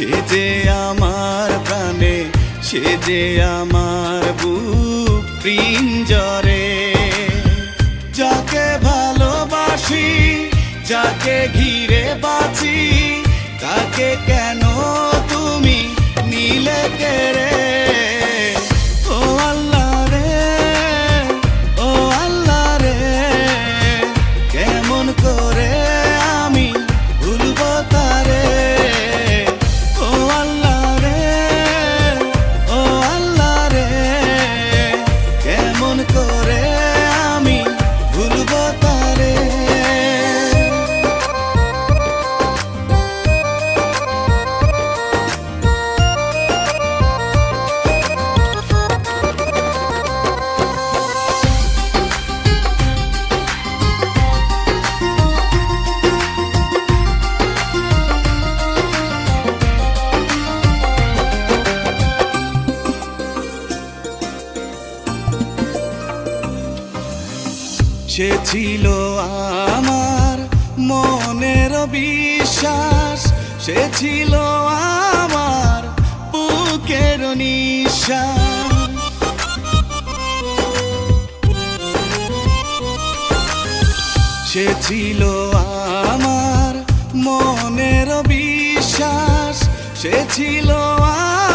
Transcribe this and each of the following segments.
সে যে আমার প্রাণে, সে যে আমার বুক পিঞ্জরে। যাকে ভালোবাসি, যাকে ঘিরে বাঁচি, তাকে কেন তুমি নিলে কেড়ে? ও আল্লাহ রে, ও আল্লাহ রে, কেমন করে আমি ভুলবো তারে? ও আল্লাহ রে, ও আল্লাহ রে, কেমন করে আমি ভুলবো তারে? সে ছিল আমার মনের বিশ্বাস, সে ছিল আমার বুকের নিঃশ্বাস। সে ছিল আমার মনের বিশ্বাস, সে ছিল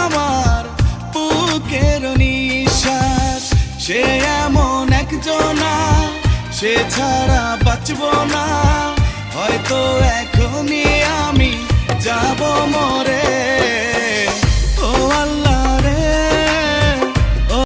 আমার বুকের নিঃশ্বাস। সে এমন একজনা, সে ছাড়া বাঁচব না, হয়তো এখনই